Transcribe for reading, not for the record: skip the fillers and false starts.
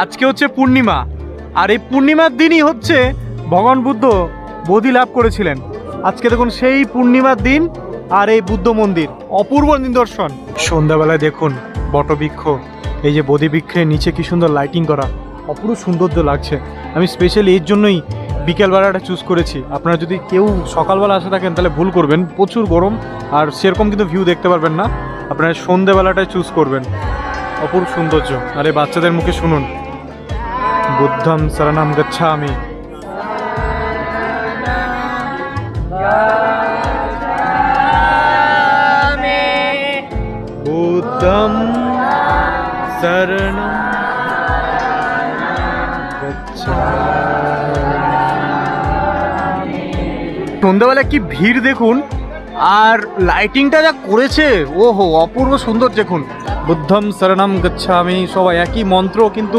আজকে হচ্ছে পূর্ণিমা, আর এই পূর্ণিমার দিনই হচ্ছে ভগবান বুদ্ধ বোধি লাভ করেছিলেন। আজকে দেখুন সেই পূর্ণিমার দিন, আর এই বুদ্ধ মন্দির অপূর্ব নিদর্শন। সন্ধ্যাবেলায় দেখুন বটবৃক্ষ, এই যে বোধি বৃক্ষের নিচে কি সুন্দর লাইটিং করা, অপূর্ব সৌন্দর্য লাগছে। আমি স্পেশালি এর জন্যই বিকেলবেলাটা চুজ করেছি। আপনারা যদি কেউ সকালবেলা আসে থাকেন তাহলে ভুল করবেন, প্রচুর গরম আর সেরকম কিন্তু ভিউ দেখতে পারবেন না। আপনারা সন্ধ্যেবেলাটাই চুজ করবেন, অপূর্ব সৌন্দর্য। আর এই বাচ্চাদের মুখে শুনুন, বুদ্ধম শরণম গচ্ছামি। বুদ্ধম শরণম গচ্ছামি। সন্ধ্যাবেলা কি ভিড় দেখুন, আর লাইটিংটা যা করেছে, ওহো অপূর্ব সুন্দর। দেখুন বুদ্ধম শরণম গচ্ছামি, সবাই একই মন্ত্র কিন্তু